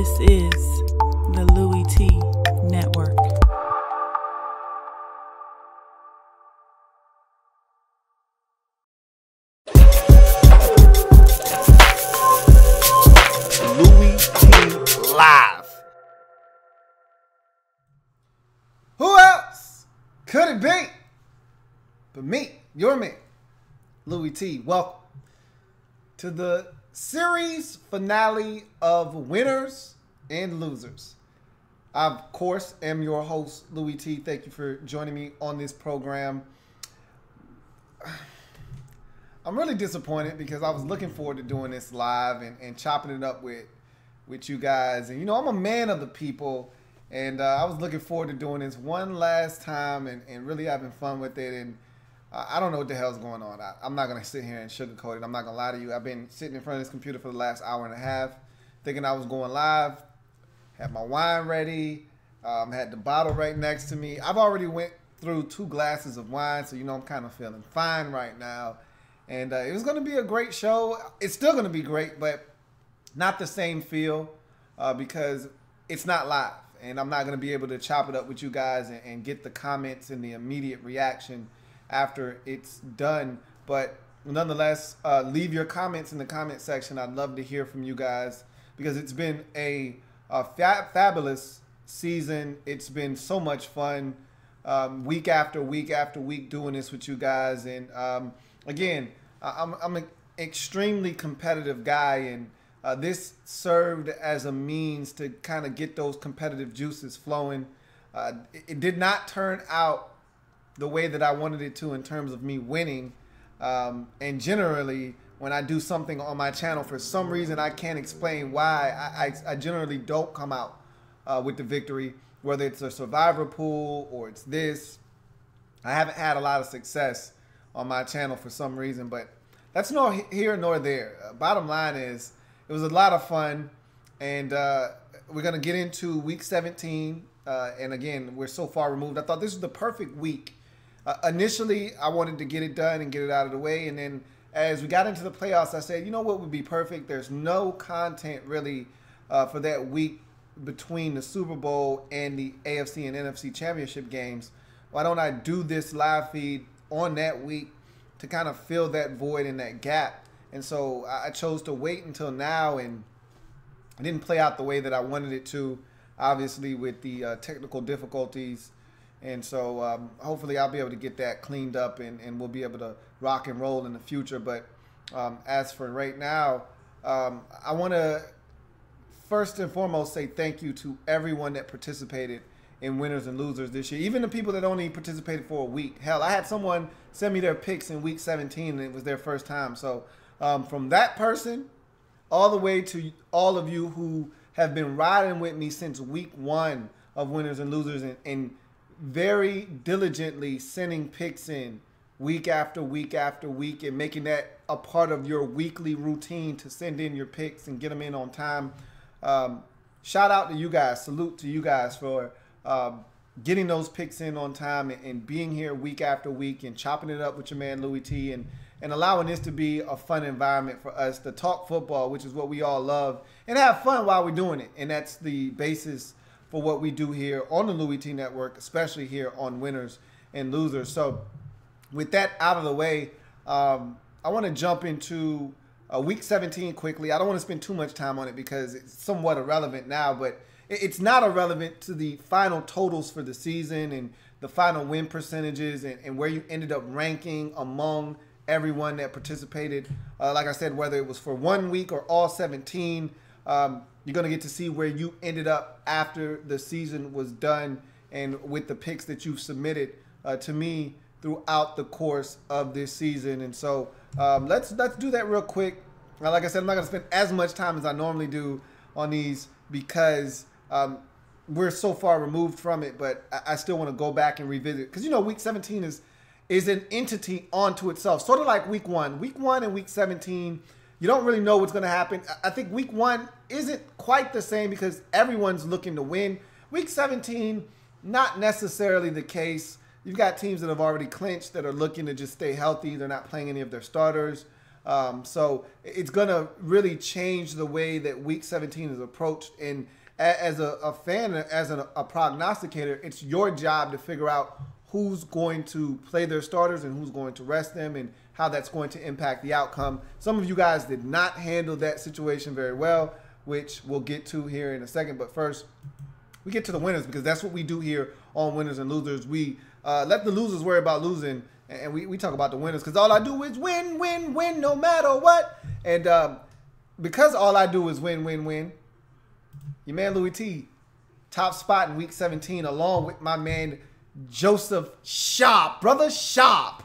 This is the Louie T Network. Louie T Live. Who else could it be but me, your man, Louie T? Welcome to the series finale of Winners and Losers. I, of course, am your host, Louie T. Thank you for joining me on this program. I'm really disappointed because I was looking forward to doing this live and chopping it up with you guys. And, you know, I'm a man of the people, and I was looking forward to doing this one last time and really having fun with it. And I don't know what the hell's going on. I'm not going to sit here and sugarcoat it. I'm not going to lie to you. I've been sitting in front of this computer for the last hour and a half thinking I was going live. Had my wine ready. Had the bottle right next to me. I've already went through 2 glasses of wine, so you know I'm kind of feeling fine right now. And it was going to be a great show. It's still going to be great, but not the same feel because it's not live. And I'm not going to be able to chop it up with you guys and get the comments and the immediate reaction after it's done. But nonetheless, leave your comments in the comment section. I'd love to hear from you guys because it's been a fabulous season. It's been so much fun week after week after week doing this with you guys. And again, I'm an extremely competitive guy, and this served as a means to kind of get those competitive juices flowing. It did not turn out the way that I wanted it to in terms of me winning. And generally, when I do something on my channel, for some reason I can't explain why, I generally don't come out with the victory, whether it's a survivor pool or it's this. I haven't had a lot of success on my channel for some reason, but that's nor here nor there. Bottom line is, it was a lot of fun, and we're going to get into week 17. And again, we're so far removed. I thought this was the perfect week. Initially, I wanted to get it done and get it out of the way. And then as we got into the playoffs, I said, you know what would be perfect? There's no content really for that week between the Super Bowl and the AFC and NFC championship games. Why don't I do this live feed on that week to kind of fill that void and that gap? And so I chose to wait until now, and it didn't play out the way that I wanted it to, obviously with the technical difficulties. And so hopefully I'll be able to get that cleaned up and we'll be able to rock and roll in the future. But as for right now, I want to first and foremost say thank you to everyone that participated in Winners and Losers this year. Even the people that only participated for a week. Hell, I had someone send me their picks in week 17 and it was their first time. So from that person all the way to all of you who have been riding with me since week 1 of Winners and Losers and very diligently sending picks in week after week after week and making that a part of your weekly routine to send in your picks and get them in on time. Shout out to you guys. Salute to you guys for getting those picks in on time and being here week after week and chopping it up with your man Louie T and allowing this to be a fun environment for us to talk football, which is what we all love, and have fun while we're doing it. And that's the basis for what we do here on the Louie T Network, especially here on Winners and Losers. So with that out of the way, I want to jump into week 17 quickly. I don't want to spend too much time on it because it's somewhat irrelevant now, but it's not irrelevant to the final totals for the season and the final win percentages and where you ended up ranking among everyone that participated. Like I said, whether it was for 1 week or all 17, you're going to get to see where you ended up after the season was done and with the picks that you've submitted to me throughout the course of this season. And so let's do that real quick. Like I said, I'm not going to spend as much time as I normally do on these because we're so far removed from it, but I still want to go back and revisit. Because, you know, week 17 is an entity onto itself, sort of like week 1. Week 1 and week 17, you don't really know what's going to happen. I think week 1 isn't quite the same because everyone's looking to win. Week 17, not necessarily the case. You've got teams that have already clinched that are looking to just stay healthy. They're not playing any of their starters. So it's going to really change the way that Week 17 is approached. And as a fan, as a prognosticator, it's your job to figure out who's going to play their starters and who's going to rest them and how that's going to impact the outcome. Some of you guys did not handle that situation very well, which we'll get to here in a second. But first, we get to the winners, because that's what we do here on Winners and Losers. We let the losers worry about losing, and we talk about the winners, because all I do is win, win, win, no matter what. And because all I do is win, win, win, your man Louie T, top spot in Week 17, along with my man Joseph Sharp, brother Sharp.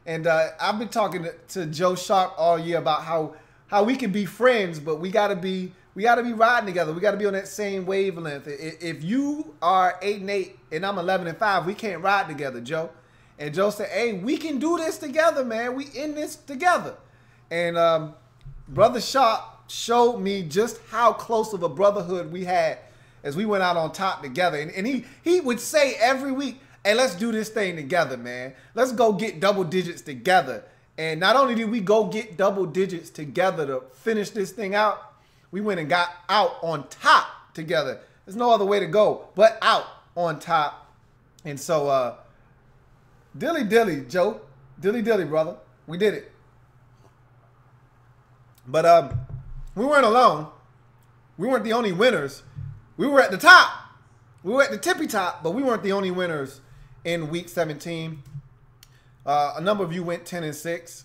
And I've been talking to Joe Sharp all year about how we can be friends, but we gotta be riding together. We gotta be on that same wavelength. If you are 8-8 and I'm 11-5, we can't ride together, Joe. And Joe said, "Hey, we can do this together, man. We in this together." And brother Sharp showed me just how close of a brotherhood we had as we went out on top together. And he would say every week, "Hey, let's do this thing together, man. Let's go get double digits together." And not only did we go get double digits together to finish this thing out, we went and got out on top together. There's no other way to go but out on top. And so, dilly dilly, Joe. Dilly dilly, brother. We did it. But we weren't alone. We weren't the only winners. We were at the top. We were at the tippy top, but we weren't the only winners in Week 17. A number of you went 10-6,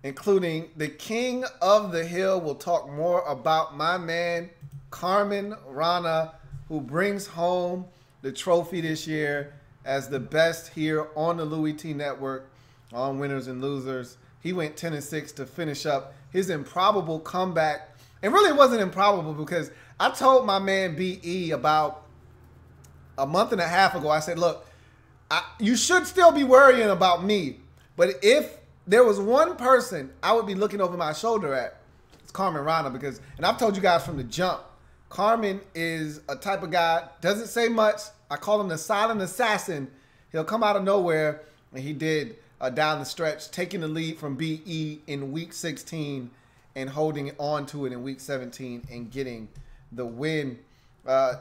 including the King of the Hill. We'll talk more about my man, Carmen Rana, who brings home the trophy this year as the best here on the Louie T Network on Winners and Losers. He went 10-6 to finish up his improbable comeback. And really it wasn't improbable, because I told my man B.E. about a month and a half ago, I said, look, you should still be worrying about me, but if there was one person I would be looking over my shoulder at, it's Carmen Rana, because, and I've told you guys from the jump, Carmen is a type of guy, doesn't say much. I call him the silent assassin. He'll come out of nowhere, and he did down the stretch, taking the lead from B.E. in Week 16 and holding on to it in Week 17 and getting the win.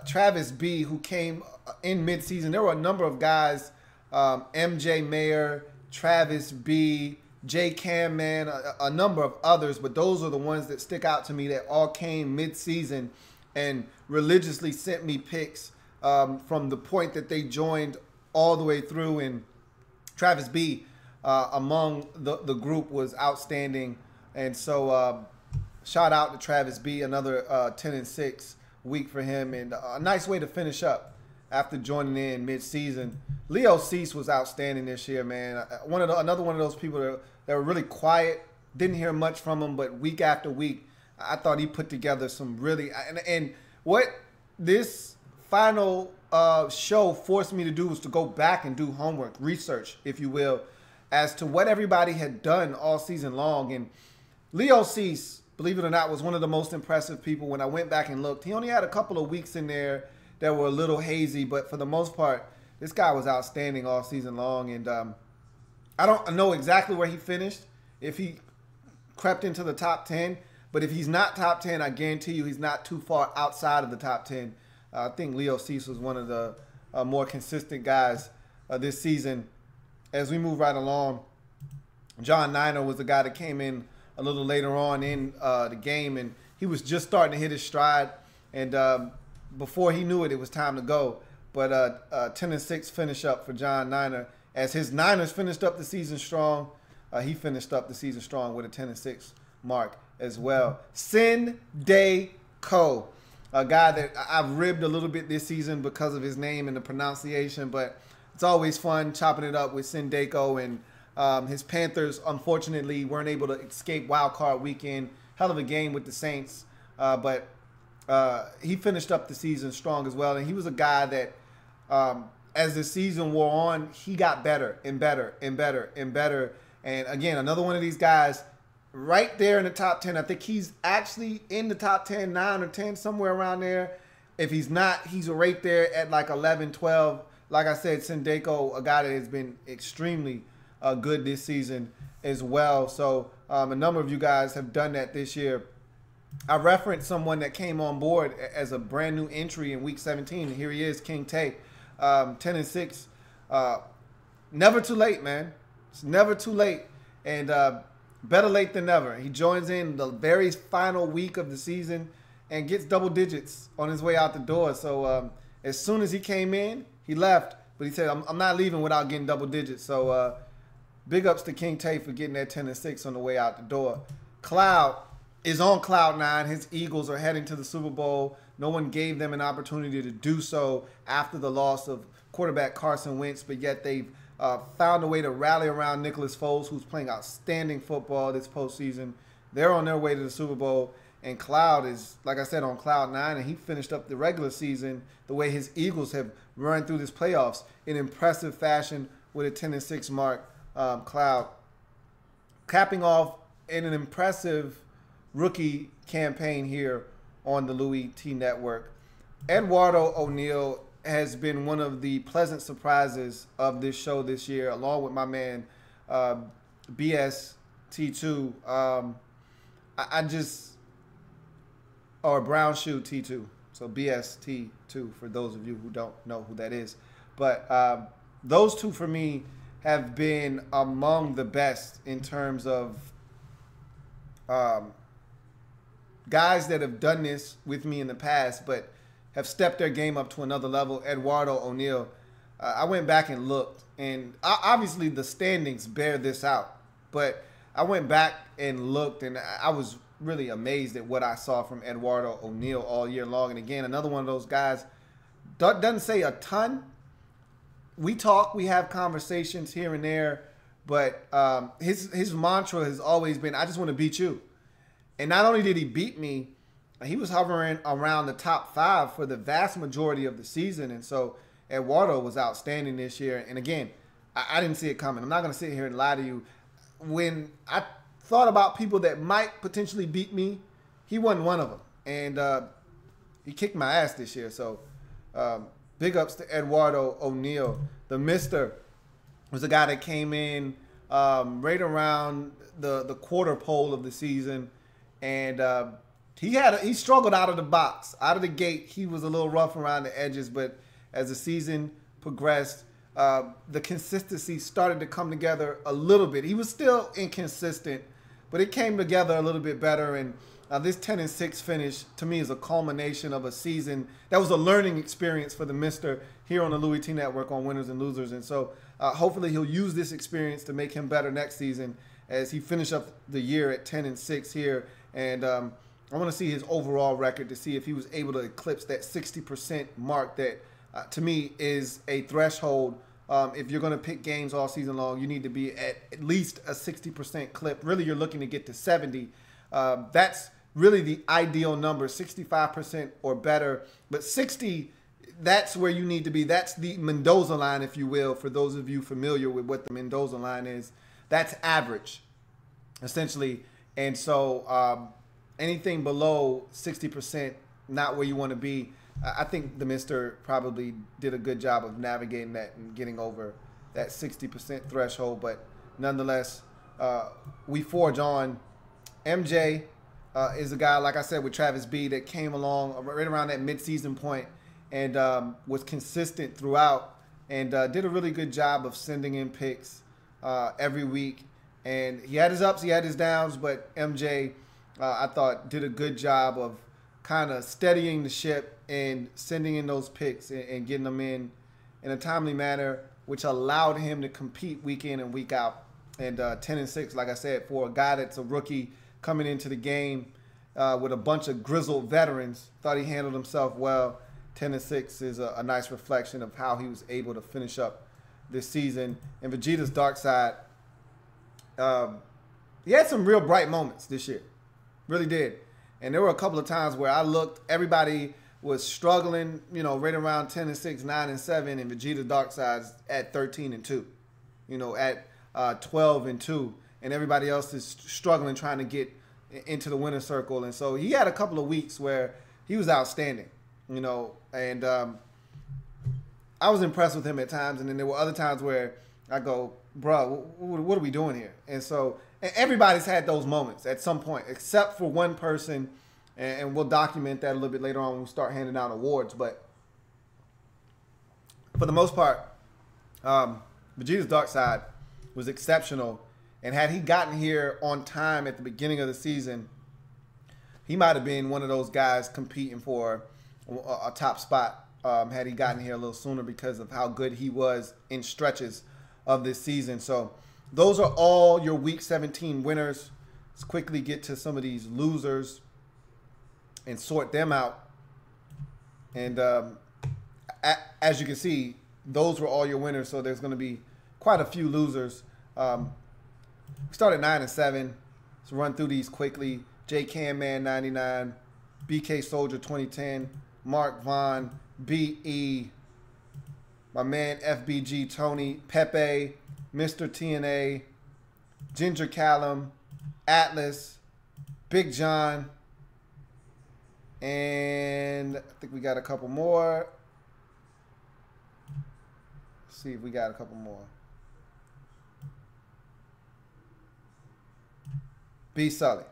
Travis B., who came in midseason, there were a number of guys, MJ Mayer, Travis B., J. Cam Man, a number of others, but those are the ones that stick out to me that all came midseason and religiously sent me picks from the point that they joined all the way through. And Travis B., among the group, was outstanding. And so shout out to Travis B., another 10-6 week for him, and a nice way to finish up after joining in mid-season. Leo Cease was outstanding this year, man. Another one of those people that were really quiet, didn't hear much from him, but week after week, I thought he put together some really, and what this final show forced me to do was to go back and do homework, research, if you will, as to what everybody had done all season long. And Leo Cease, believe it or not, was one of the most impressive people. When I went back and looked, he only had a couple of weeks in there that were a little hazy, but for the most part, this guy was outstanding all season long. And I don't know exactly where he finished, if he crept into the top 10, but if he's not top 10, I guarantee you he's not too far outside of the top 10. I think Leo Cease was one of the more consistent guys this season. As we move right along, John Niner was the guy that came in a little later on in the game, and he was just starting to hit his stride. And before he knew it, it was time to go. But 10-6 finish up for John Niner. As his Niners finished up the season strong, he finished up the season strong with a 10-6 mark as well. Sin Day Co, a guy that I've ribbed a little bit this season because of his name and the pronunciation, but it's always fun chopping it up with Sin Day Co. And his Panthers, unfortunately, weren't able to escape wild card weekend. Hell of a game with the Saints, but he finished up the season strong as well. And he was a guy that, as the season wore on, he got better and better and better and better. And again, another one of these guys right there in the top 10. I think he's actually in the top 10, 9 or 10, somewhere around there. If he's not, he's right there at like 11, 12. Like I said, Sindeko, a guy that has been extremely good this season. as well. So a number of you guys have done that this year. I referenced someone that came on board as a brand new entry in Week 17. And here he is, King Tay, 10-6. Never too late, man. It's never too late, and better late than never. He joins in the very final week of the season and gets double digits on his way out the door. So as soon as he came in, he left, but he said, "I'm not leaving without getting double digits." So big ups to King Tay for getting that 10-6 on the way out the door. Cloud is on cloud 9. His Eagles are heading to the Super Bowl. No one gave them an opportunity to do so after the loss of quarterback Carson Wentz, but yet they've found a way to rally around Nicholas Foles, who's playing outstanding football this postseason. They're on their way to the Super Bowl, and Cloud is, like I said, on cloud 9, and he finished up the regular season the way his Eagles have run through this playoffs in impressive fashion with a 10-6 mark. Cloud capping off in an impressive rookie campaign here on the Louie T Network. Eduardo O'Neal has been one of the pleasant surprises of this show this year, along with my man BS-T2. Or Brown Shoe T2. So BS-T2 for those of you who don't know who that is. But those two for me have been among the best in terms of guys that have done this with me in the past, but have stepped their game up to another level. Eduardo O'Neal, I went back and looked, and obviously the standings bear this out, but I went back and looked, and I was really amazed at what I saw from Eduardo O'Neal all year long. And again, another one of those guys, doesn't say a ton. We talk, we have conversations here and there, but his mantra has always been, I just want to beat you. And not only did he beat me, he was hovering around the top 5 for the vast majority of the season. And so Eduardo was outstanding this year. And again, I didn't see it coming. I'm not going to sit here and lie to you. When I thought about people that might potentially beat me, he wasn't one of them. And he kicked my ass this year. So big ups to Eduardo O'Neal. The Mister was a guy that came in right around the quarter pole of the season. And he struggled out of the box. Out of the gate, he was a little rough around the edges, but as the season progressed, the consistency started to come together a little bit. He was still inconsistent, but it came together a little bit better. And this 10-6 finish, to me, is a culmination of a season that was a learning experience for the Mister here on the Louie T Network on Winners and Losers. And so hopefully he'll use this experience to make him better next season as he finish up the year at 10-6 here. And I want to see his overall record to see if he was able to eclipse that 60% mark that, to me, is a threshold. If you're going to pick games all season long, you need to be at least a 60% clip. Really, you're looking to get to 70. That's really the ideal number, 65% or better. But 60, that's where you need to be. That's the Mendoza line, if you will, for those of you familiar with what the Mendoza line is. That's average, essentially. And so anything below 60%, not where you want to be. I think the Mister probably did a good job of navigating that and getting over that 60% threshold. But nonetheless, we forge on. MJ is a guy, like I said, with Travis B that came along right around that midseason point and was consistent throughout and did a really good job of sending in picks every week. And he had his ups, he had his downs, but MJ, I thought, did a good job of kind of steadying the ship and sending in those picks and getting them in a timely manner, which allowed him to compete week in and week out. And 10-6, like I said, for a guy that's a rookie coming into the game with a bunch of grizzled veterans, thought he handled himself well. 10-6 is a nice reflection of how he was able to finish up this season. And Vegeta's dark side, he had some real bright moments this year. Really did. And there were a couple of times where I looked, everybody was struggling, you know, right around 10-6, 9-7, and Vegeta dark side's at 13-2, you know, at 12-2, and everybody else is struggling trying to get into the winner circle. And so he had a couple of weeks where he was outstanding, you know, and I was impressed with him at times. And then there were other times where I go, bro, what are we doing here? And so and everybody's had those moments at some point, except for one person, and we'll document that a little bit later on when we start handing out awards. But for the most part, Vegeta's Dark Side was exceptional. And had he gotten here on time at the beginning of the season, he might have been one of those guys competing for a top spot had he gotten here a little sooner because of how good he was in stretches of this season. So those are all your Week 17 winners. Let's quickly get to some of these losers and sort them out. And as you can see, those were all your winners. So there's going to be quite a few losers. We started 9-7. Let's run through these quickly. J Cam Man 99, BK Soldier 2010, Mark Vaughn, BE, my man FBG Tony, Pepe, Mr. TNA, Ginger Callum, Atlas, Big John, and I think we got a couple more. Let's see if we got a couple more. B Sully.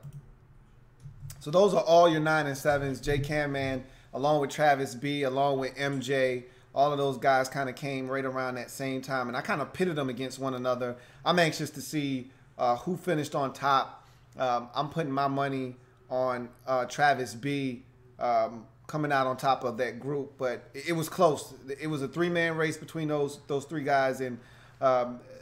So those are all your 9 and 7s. J Cam Man, along with Travis B, along with MJ. All of those guys kind of came right around that same time. And I kind of pitted them against one another. I'm anxious to see who finished on top. I'm putting my money on Travis B coming out on top of that group. But it was close. It was a 3-man race between those 3 guys. And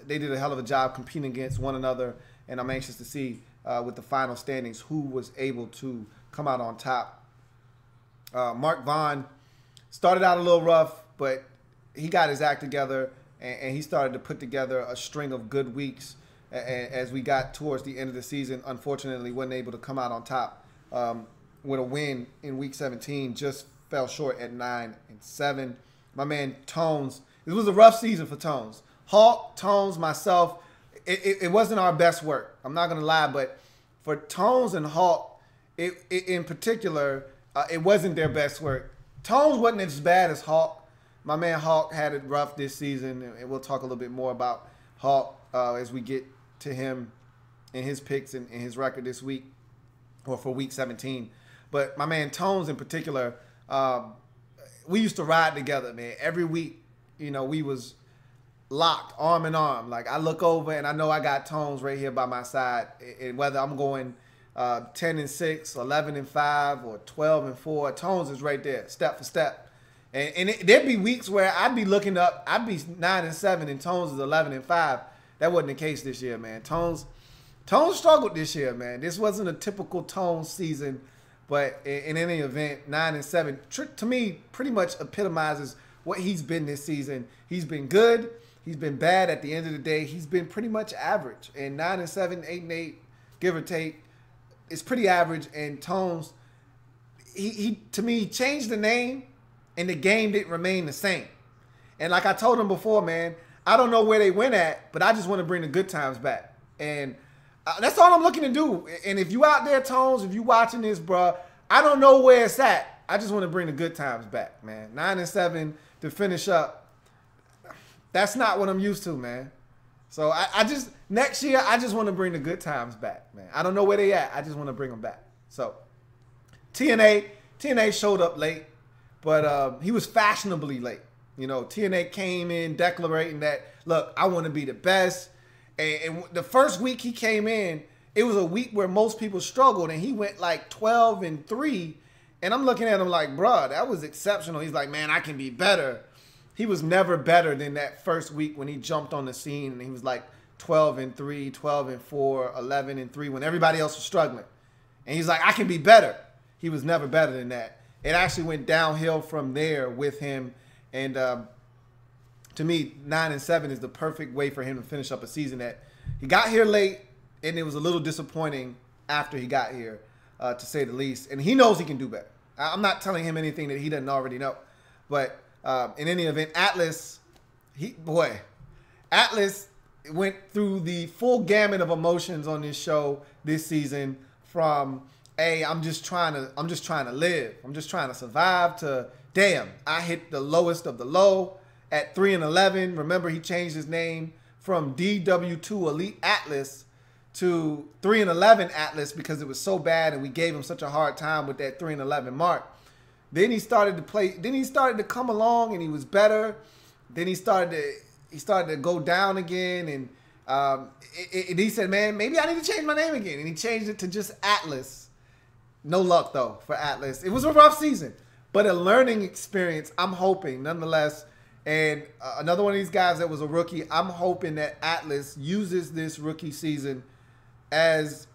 they did a hell of a job competing against one another. And I'm anxious to see with the final standings who was able to come out on top. Mark Vaughn started out a little rough, but he got his act together, and he started to put together a string of good weeks as we got towards the end of the season. Unfortunately, wasn't able to come out on top with a win in Week 17. Just fell short at 9 and 7. My man Tones, it was a rough season for Tones. Hawk, Tones, myself, it wasn't our best work. I'm not going to lie, but for Tones and Hawk, in particular, it wasn't their best work. Tones wasn't as bad as Hawk. My man Hawk had it rough this season, and we'll talk a little bit more about Hawk as we get to him and his picks and his record this week, or for Week 17. But my man Tones in particular, we used to ride together, man. Every week, you know, we was locked arm in arm. Like, I look over and I know I got Tones right here by my side, and whether I'm going 10 and 6, 11 and 5, or 12 and 4, Tones is right there, step for step. And there'd be weeks where I'd be looking up, I'd be 9 and 7, and Tones is 11 and 5. That wasn't the case this year, man. Tones struggled this year, man. This wasn't a typical Tones season, but in any event, 9 and 7 to me pretty much epitomizes what he's been this season. He's been good. He's been bad. At the end of the day, he's been pretty much average. And 9 and 7, 8 and 8, give or take, is pretty average. And Tones, he to me, changed the name, and the game didn't remain the same. And like I told him before, man, I don't know where they went at, but I just want to bring the good times back. And that's all I'm looking to do. And if you out there, Tones, if you watching this, bro, I don't know where it's at. I just want to bring the good times back, man. 9 and 7 to finish up. That's not what I'm used to, man. So I just, next year, I just want to bring the good times back, man. I don't know where they at. I just want to bring them back. So TNA showed up late, but he was fashionably late. You know, TNA came in declaring that, look, I want to be the best. And the first week he came in, it was a week where most people struggled, and he went like 12 and 3. And I'm looking at him like, bruh, that was exceptional. He's like, man, I can be better. He was never better than that first week when he jumped on the scene, and he was like 12 and 3, 12 and 4, 11 and 3 when everybody else was struggling. And he's like, I can be better. He was never better than that. It actually went downhill from there with him. And to me, 9 and 7 is the perfect way for him to finish up a season that he got here late, and it was a little disappointing after he got here, to say the least. And he knows he can do better. I'm not telling him anything that he doesn't already know. But in any event, Atlas went through the full gamut of emotions on this show this season, from, hey, I'm just trying to live. I'm just trying to survive, to, damn, I hit the lowest of the low at 3 and 11. Remember, he changed his name from DW2 Elite Atlas to 3-11 Atlas because it was so bad and we gave him such a hard time with that 3-11 mark. Then he started to play. Then he started to come along and he was better. Then he started to go down again, and he said, "Man, maybe I need to change my name again." And he changed it to just Atlas. No luck though for Atlas. It was a rough season, but a learning experience. I'm hoping nonetheless. And another one of these guys that was a rookie. I'm hoping that Atlas uses this rookie season as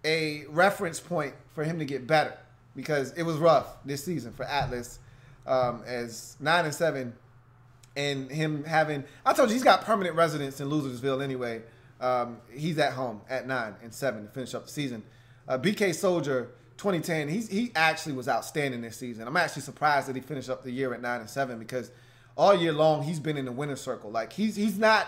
a reference point for him to get better, because it was rough this season for Atlas, as 9-7, and him having, I told you he's got permanent residence in Losersville anyway. He's at home at 9-7 to finish up the season. BK Soldier 2010, he actually was outstanding this season. I'm actually surprised that he finished up the year at 9-7, because all year long he's been in the winner's circle. Like he's not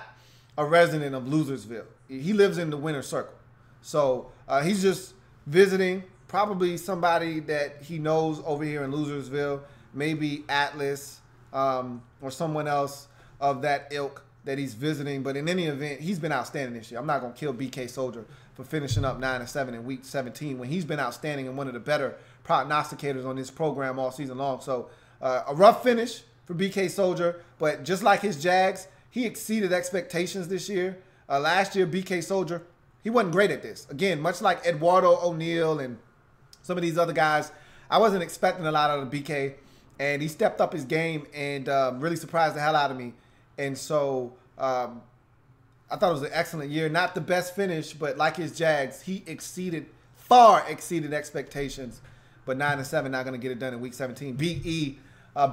a resident of Losersville. He lives in the winner's circle. So he's just visiting, probably somebody that he knows over here in Losersville, maybe Atlas or someone else of that ilk that he's visiting. But in any event, he's been outstanding this year. I'm not going to kill BK Soldier for finishing up 9-7 in week 17 when he's been outstanding and one of the better prognosticators on this program all season long. So a rough finish for BK Soldier, but just like his Jags, he exceeded expectations this year. Last year, BK Soldier, he wasn't great at this. Again, much like Eduardo O'Neal and some of these other guys, I wasn't expecting a lot out of BK, and he stepped up his game and really surprised the hell out of me. And so I thought it was an excellent year. Not the best finish, but like his Jags, he far exceeded expectations. But 9-7, not going to get it done in week 17. BE,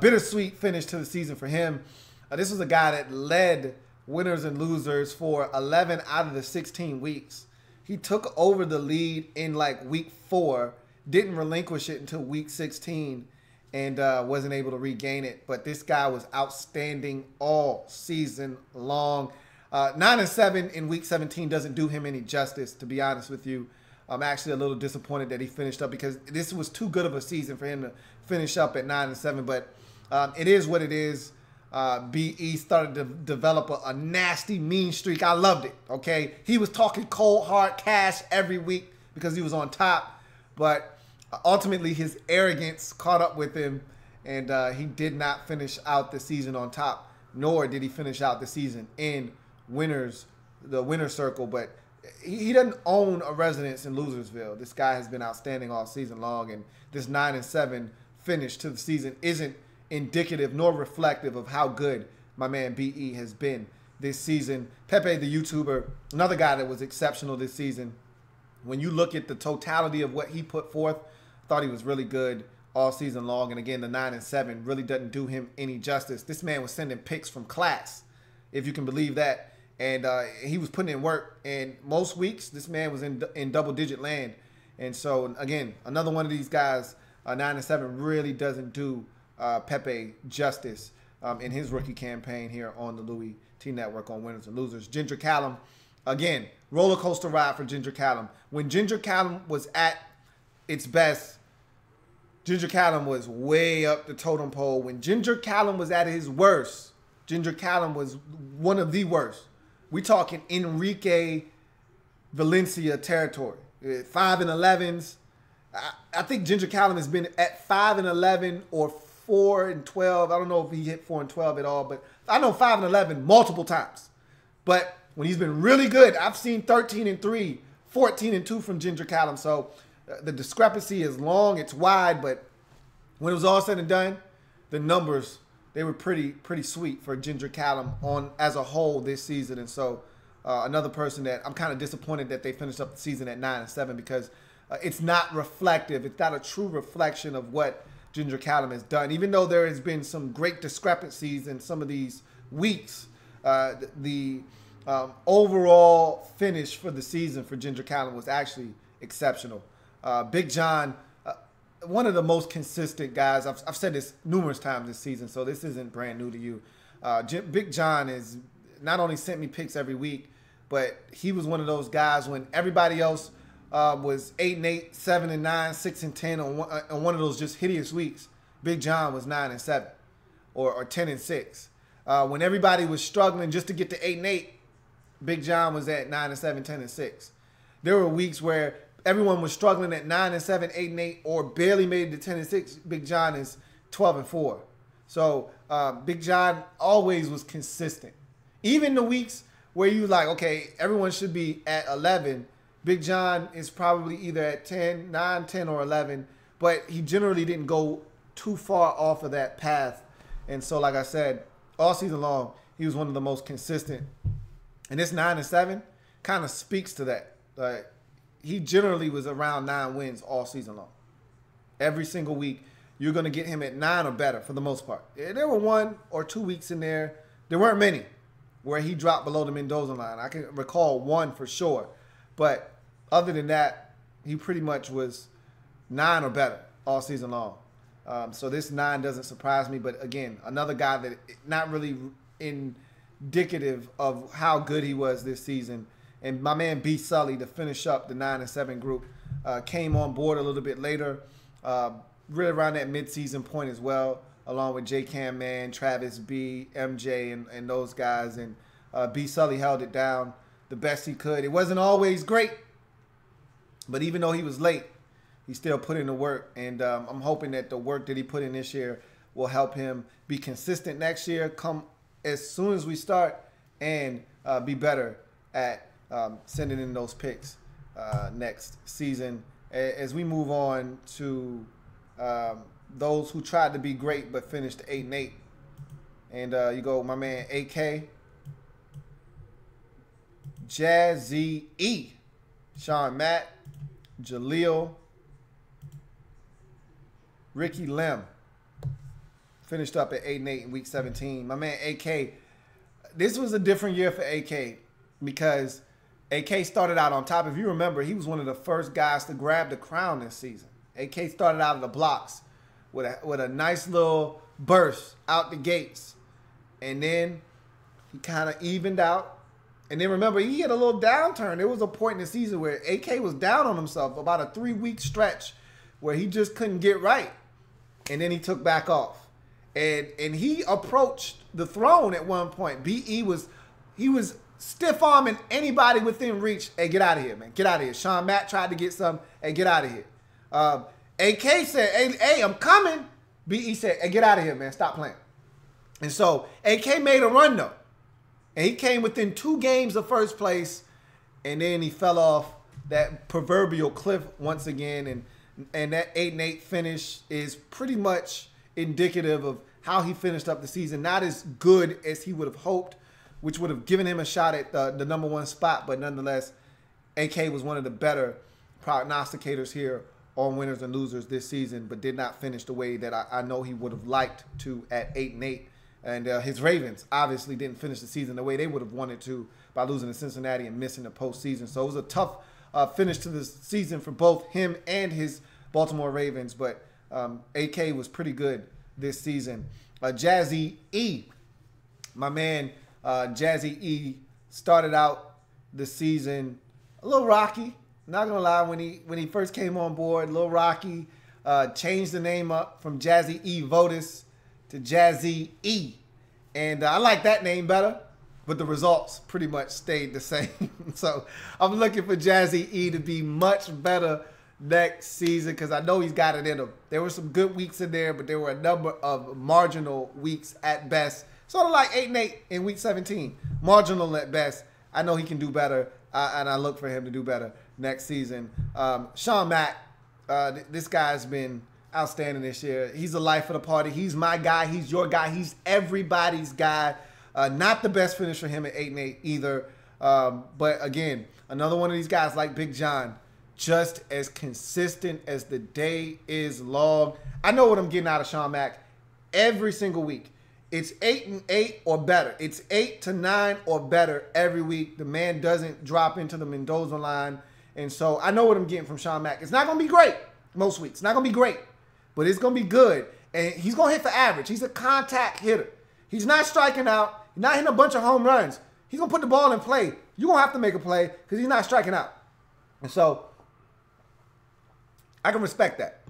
bittersweet finish to the season for him. This was a guy that led winners and losers for 11 out of the 16 weeks. He took over the lead in like week 4, didn't relinquish it until week 16, and wasn't able to regain it. But this guy was outstanding all season long. 9-7 in week 17 doesn't do him any justice, to be honest with you. I'm actually a little disappointed that he finished up, because this was too good of a season for him to finish up at 9-7. But it is what it is. BE started to develop a nasty, mean streak. I loved it, okay? He was talking cold, hard cash every week because he was on top. But ultimately, his arrogance caught up with him, and he did not finish out the season on top, nor did he finish out the season in the winner's circle. But he doesn't own a residence in Losersville. This guy has been outstanding all season long, and this 9-7 finish to the season isn't indicative nor reflective of how good my man BE has been this season. Pepe the YouTuber, another guy that was exceptional this season. When you look at the totality of what he put forth, I thought he was really good all season long. And again, the 9-7 really doesn't do him any justice. This man was sending pics from class, if you can believe that. And he was putting in work. And most weeks, this man was in double-digit land. And so, again, another one of these guys, 9-7, really doesn't do Pepe justice in his rookie campaign here on the Louie T Network on Winners and Losers. Ginger Callum, again, roller coaster ride for Ginger Callum. When Ginger Callum was at its best, Ginger Callum was way up the totem pole. When Ginger Callum was at his worst, Ginger Callum was one of the worst. We talking Enrique Valencia territory. 5-11s. I think Ginger Callum has been at 5-11 or 4-12. I don't know if he hit 4-12 at all, but I know 5-11 multiple times. But when he's been really good, I've seen 13-3, 14-2 from Ginger Callum. So the discrepancy is long, it's wide, but when it was all said and done, the numbers, they were pretty sweet for Ginger Callum on as a whole this season. And so another person that I'm kind of disappointed that they finished up the season at 9-7, because it's not reflective. It's not a true reflection of what Ginger Callum has done. Even though there has been some great discrepancies in some of these weeks, the overall finish for the season for Ginger Callum was actually exceptional. Big John, one of the most consistent guys. I've said this numerous times this season, so this isn't brand new to you. Big John is not only sent me picks every week, but he was one of those guys when everybody else was 8-8, 7-9, 6-10 on one of those just hideous weeks. Big John was 9-7 or 10-6. When everybody was struggling just to get to 8-8, Big John was at 9-7, 10-6. There were weeks where everyone was struggling at 9-7, 8-8, or barely made it to 10-6. Big John is 12-4. So Big John always was consistent. Even the weeks where you like, okay, everyone should be at 11. Big John is probably either at 10, 9, 10, or 11. But he generally didn't go too far off of that path. And so, like I said, all season long, he was one of the most consistent. And this 9-7 kind of speaks to that. Like, he generally was around 9 wins all season long. Every single week, you're going to get him at 9 or better for the most part. There were 1 or 2 weeks in there. There weren't many where he dropped below the Mendoza line. I can recall 1 for sure. But other than that, he pretty much was 9 or better all season long. So this 9 doesn't surprise me. But again, another guy that not really indicative of how good he was this season. And my man B. Sully, to finish up the 9-7 group, came on board a little bit later, really around that midseason point as well, along with J. Cam Man, Travis B., MJ, and those guys. And B. Sully held it down the best he could. It wasn't always great, but even though he was late, he still put in the work. And I'm hoping that the work that he put in this year will help him be consistent next year, come as soon as we start, and be better at sending in those picks next season. As we move on to those who tried to be great but finished 8-8. And you go, my man AK, Jazzy E, Sean Matt, Jaleel, Ricky Lim. Finished up at 8-8 in week 17. My man AK, this was a different year for AK because AK started out on top. If you remember, he was one of the first guys to grab the crown this season. AK started out of the blocks with a nice little burst out the gates. And then he kind of evened out. And then remember, he had a little downturn. There was a point in the season where AK was down on himself, about a 3-week stretch where he just couldn't get right. And then he took back off. And he approached the throne at one point. BE was stiff-arming anybody within reach. Hey, get out of here, man. Get out of here. Sean Matt tried to get some. Hey, get out of here. AK said, hey, I'm coming. BE said, hey, get out of here, man. Stop playing. And so AK made a run, though. And he came within 2 games of first place. And then he fell off that proverbial cliff once again. And that 8-8 finish is pretty much indicative of how he finished up the season. Not as good as he would have hoped, which would have given him a shot at the #1 spot. But nonetheless, AK was one of the better prognosticators here on winners and losers this season, but did not finish the way that I know he would have liked to at 8-8. And his Ravens obviously didn't finish the season the way they would have wanted to by losing to Cincinnati and missing the postseason. So it was a tough finish to the season for both him and his Baltimore Ravens. But AK was pretty good this season. Jazzy E, my man, Jazzy E started out the season a little rocky. Not gonna lie, when he first came on board, a little rocky. Changed the name up from Jazzy E Votis to Jazzy E, and I like that name better. But the results pretty much stayed the same. So I'm looking for Jazzy E to be much better next season because I know he's got it in him. There were some good weeks in there, but there were a number of marginal weeks at best. Sort of like 8-8 in week 17. Marginal at best. I know he can do better, and I look for him to do better next season. Sean Mack, this guy's been outstanding this year. He's the life of the party. He's my guy. He's your guy. He's everybody's guy. Not the best finish for him at 8-8 either. But again, another one of these guys like Big John, just as consistent as the day is long. I know what I'm getting out of Sean Mack every single week. It's 8-8 or better. It's 8 to 9 or better every week. The man doesn't drop into the Mendoza line. And so I know what I'm getting from Sean Mack. It's not going to be great most weeks. It's not going to be great. But it's going to be good. And he's going to hit for average. He's a contact hitter. He's not striking out. He's not hitting a bunch of home runs. He's going to put the ball in play. You're going to have to make a play because he's not striking out. And so I can respect that.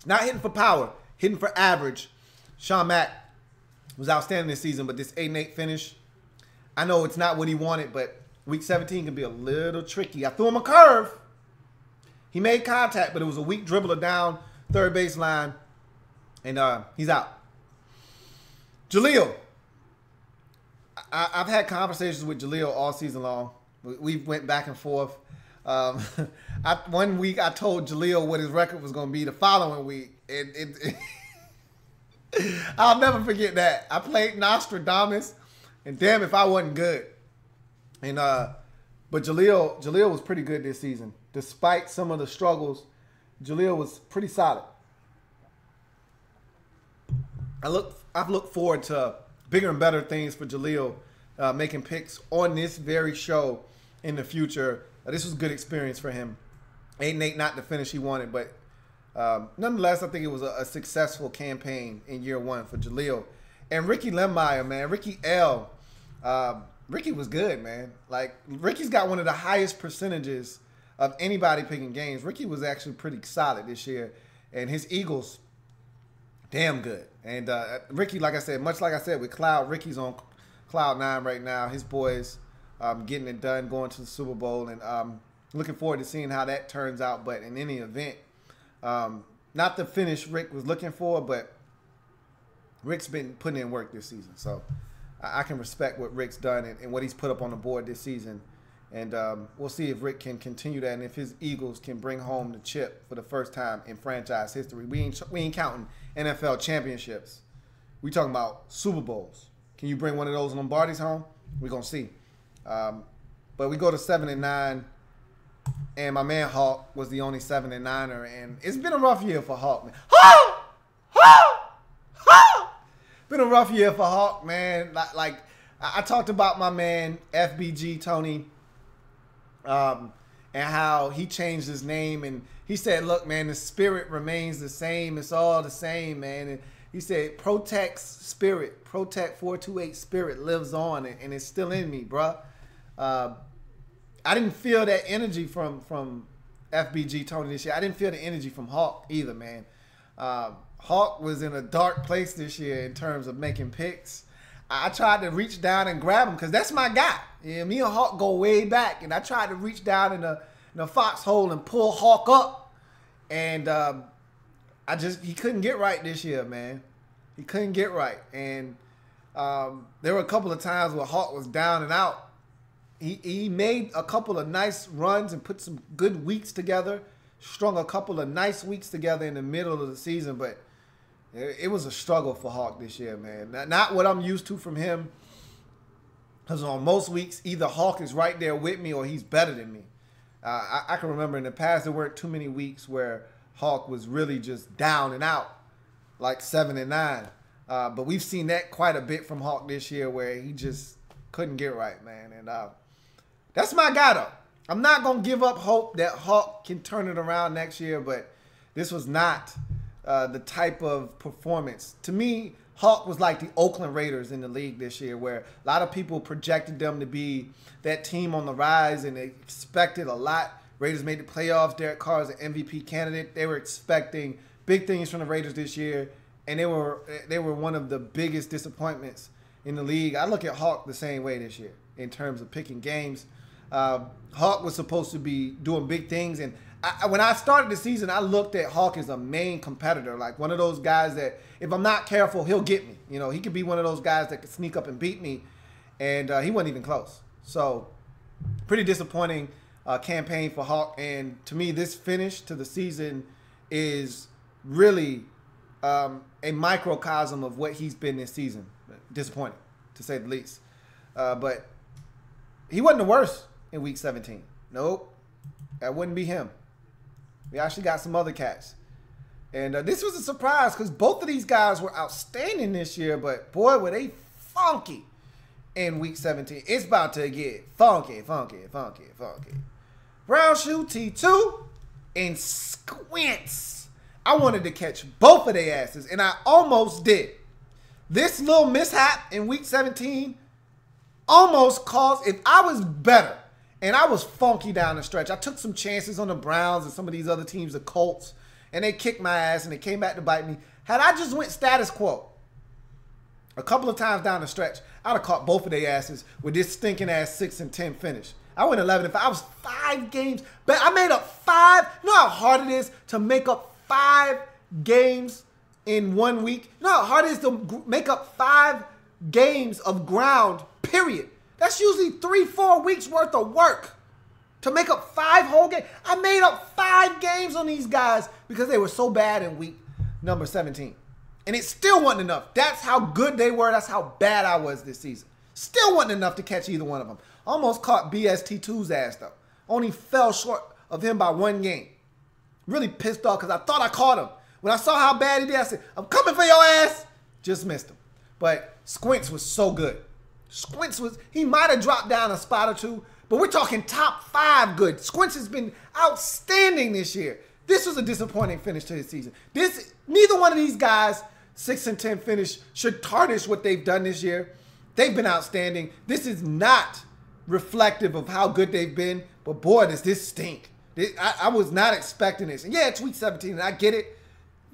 Not hitting for power, hitting for average. Sean Mack was outstanding this season, but this 8-8 finish, I know it's not what he wanted, but Week 17 can be a little tricky. I threw him a curve. He made contact, but it was a weak dribbler down third baseline, and he's out. Jaleel. I've had conversations with Jaleel all season long. We went back and forth. One week I told Jaleel what his record was going to be the following week. I'll never forget that. I played Nostradamus, and damn if I wasn't good. And but Jaleel was pretty good this season. Despite some of the struggles, Jaleel was pretty solid. I've looked forward to bigger and better things for Jaleel, making picks on this very show in the future. This was a good experience for him. 8-8, not the finish he wanted, but nonetheless, I think it was a successful campaign in year one for Jaleel. And Ricky Lemmeyer, man, Ricky L. Ricky was good, man. Like, Ricky's got one of the highest percentages of anybody picking games. Ricky was actually pretty solid this year, and his Eagles, damn good. And Ricky, like I said, much like I said with Cloud, Ricky's on Cloud 9 right now. His boys getting it done, going to the Super Bowl, and looking forward to seeing how that turns out. But in any event, not the finish Rick was looking for, but Rick's been putting in work this season. So I can respect what Rick's done and what he's put up on the board this season. And we'll see if Rick can continue that and if his Eagles can bring home the chip for the first time in franchise history. We ain't counting NFL championships. We talking about Super Bowls. Can you bring one of those Lombardis home? We're going to see. But we go to 7-9, and my man Hawk was the only 7-9er, and it's been a rough year for Hawk, man. Hawk! Hawk! Hawk! Been a rough year for Hawk, man. Like I talked about my man FBG Tony, and how he changed his name, and he said, look, man, the spirit remains the same. It's all the same, man. And he said, Protect's spirit, Protect 428 spirit lives on, and it's still in me, bruh. I didn't feel that energy from FBG Tony this year. I didn't feel the energy from Hawk either, man. Hawk was in a dark place this year in terms of making picks. I tried to reach down and grab him because that's my guy. Yeah, me and Hawk go way back, and I tried to reach down in the foxhole and pull Hawk up, and he couldn't get right this year, man. He couldn't get right, and there were a couple of times where Hawk was down and out. He made a couple of nice runs and put some good weeks together, strung a couple of nice weeks together in the middle of the season, but it was a struggle for Hawk this year, man. Not what I'm used to from him, because on most weeks, either Hawk is right there with me or he's better than me. I can remember in the past there weren't too many weeks where Hawk was really just down and out, like 7-9. But we've seen that quite a bit from Hawk this year where he just couldn't get right, man. And that's my guy, though. I'm not going to give up hope that Hawk can turn it around next year, but this was not the type of performance. To me, Hawk was like the Oakland Raiders in the league this year, where a lot of people projected them to be that team on the rise, and they expected a lot. Raiders made the playoffs. Derek Carr is an MVP candidate. They were expecting big things from the Raiders this year, and they were one of the biggest disappointments in the league. I look at Hawk the same way this year in terms of picking games. Hawk was supposed to be doing big things, and when I started the season, I looked at Hawk as a main competitor, like one of those guys that if I'm not careful, he'll get me. You know, he could be one of those guys that could sneak up and beat me, and he wasn't even close. So pretty disappointing campaign for Hawk, and to me, this finish to the season is really a microcosm of what he's been this season. Disappointing, to say the least. But he wasn't the worst in Week 17. Nope, that wouldn't be him. We actually got some other cats. And this was a surprise because both of these guys were outstanding this year, but boy, were they funky in Week 17. It's about to get funky, funky, funky, funky. Brown Shoe T2 and Squints. I wanted to catch both of their asses, and I almost did. This little mishap in Week 17 almost caused, if I was better and I was funky down the stretch, I took some chances on the Browns and some of these other teams, the Colts, and they kicked my ass and they came back to bite me. Had I just went status quo, A couple of times down the stretch, I'd have caught both of their asses with this stinking ass 6-10 finish. I went 11-5. I was 5 games, but I made up 5. You know how hard it is to make up 5 games in 1 week? You know how hard it is to make up 5 games of ground, period. That's usually 3-4 weeks worth of work to make up 5 whole games. I made up 5 games on these guys because they were so bad in week number 17. And it still wasn't enough. That's how good they were. That's how bad I was this season. Still wasn't enough to catch either one of them. Almost caught BST2's ass, though. Only fell short of him by 1 game. Really pissed off because I thought I caught him. When I saw how bad he did, I said, I'm coming for your ass. Just missed him. But Squints was so good. Squints was, he might have dropped down a spot or 2, but we're talking top 5 good. Squints has been outstanding this year. This was a disappointing finish to his season. Neither one of these guys, 6-10 finish, should tarnish what they've done this year. They've been outstanding. This is not reflective of how good they've been, but boy, does this stink. I was not expecting this. And yeah, it's week 17, and I get it.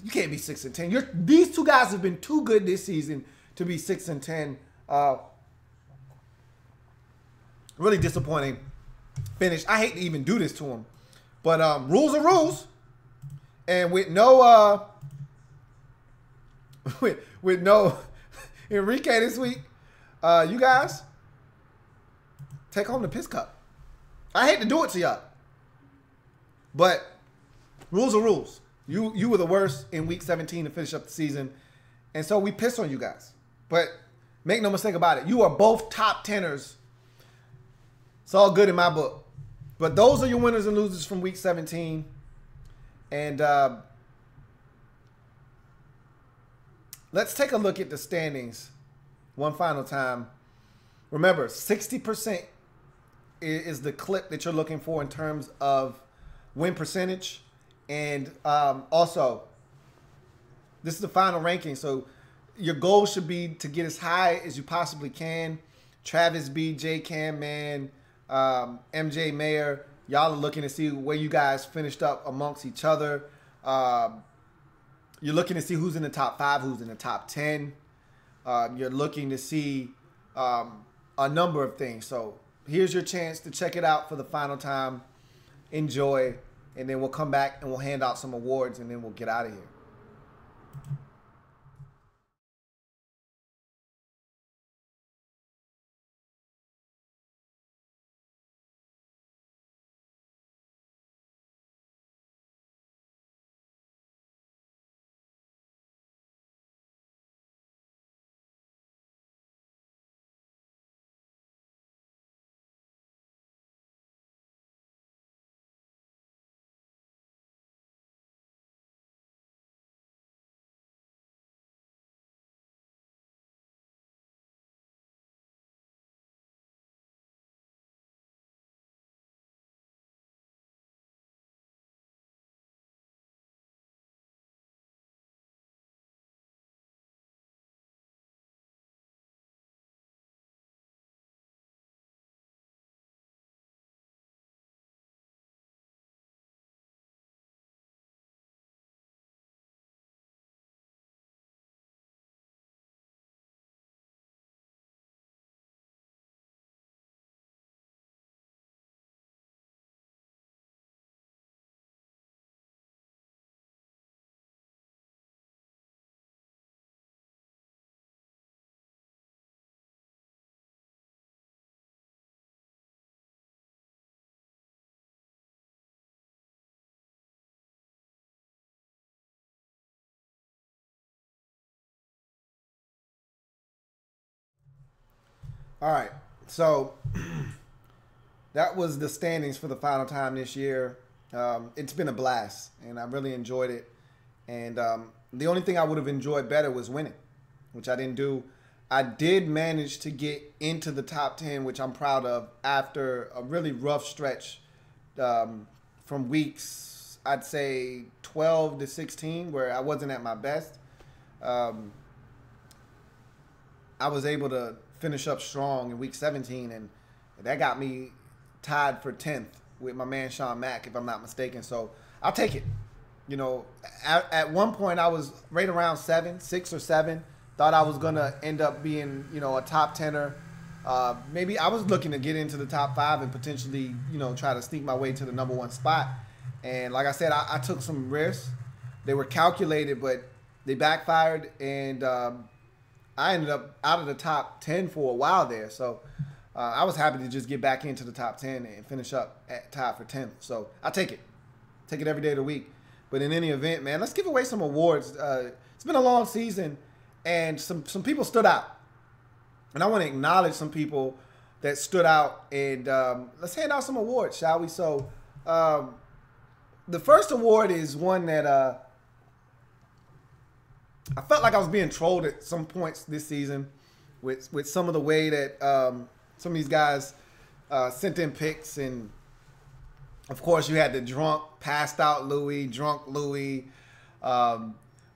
You can't be 6-10. These 2 guys have been too good this season to be 6-10. Really disappointing finish. I hate to even do this to them, but rules are rules. And with no with no Enrique this week, you guys take home the piss cup. I hate to do it to y'all, but rules are rules. You were the worst in week 17 to finish up the season, and so we pissed on you guys. But make no mistake about it, you are both top 10ers. It's all good in my book. But those are your winners and losers from week 17. And let's take a look at the standings one final time. Remember, 60% is the clip that you're looking for in terms of win percentage. And also, this is the final ranking. So your goal should be to get as high as you possibly can. Travis B, J Cam Man, MJ Mayer, y'all are looking to see where you guys finished up amongst each other. You're looking to see who's in the top 5, who's in the top 10. You're looking to see a number of things. So here's your chance to check it out for the final time. Enjoy, and then we'll come back and we'll hand out some awards, and then we'll get out of here. All right, so that was the standings for the final time this year. It's been a blast, and I really enjoyed it. And the only thing I would have enjoyed better was winning, which I didn't do. I did manage to get into the top 10, which I'm proud of, after a really rough stretch from weeks, I'd say 12 to 16, where I wasn't at my best. I was able to finish up strong in week 17, and that got me tied for 10th with my man Sean Mack, if I'm not mistaken. So I'll take it. You know, at one point I was right around 6 or 7, Thought I was gonna end up being, you know, a top tenner. Maybe I was looking to get into the top 5 and potentially, you know, try to sneak my way to the #1 spot. And like I said, I took some risks. They were calculated, but they backfired, and I ended up out of the top 10 for a while there. So I was happy to just get back into the top 10 and finish up at tied for 10th. So I take it. Take it every day of the week. But in any event, man, let's give away some awards. It's been a long season, and some people stood out. And I want to acknowledge some people that stood out. And let's hand out some awards, shall we? So the first award is one that I felt like I was being trolled at some points this season with some of the way that some of these guys sent in picks. And, of course, you had the drunk, passed out Louie, drunk Louie.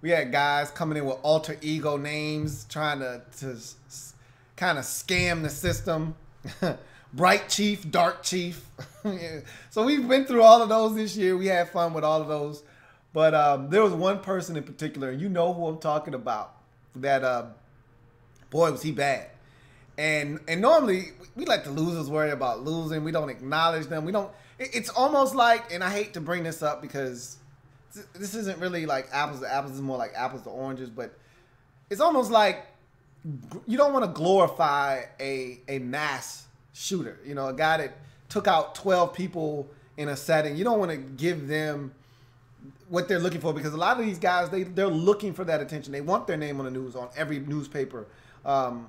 We had guys coming in with alter ego names trying to kind of scam the system. Bright Chief, Dark Chief. So we've been through all of those this year. We had fun with all of those. But there was one person in particular, you know who I'm talking about, that, boy, was he bad. And normally, we let the losers worry about losing. We don't acknowledge them. We don't. It's almost like, and I hate to bring this up because this isn't really like apples to apples. It's more like apples to oranges. But it's almost like you don't want to glorify a mass shooter. You know, a guy that took out 12 people in a setting. You don't want to give them what they're looking for, because a lot of these guys, they're looking for that attention. They want their name on the news, on every newspaper, on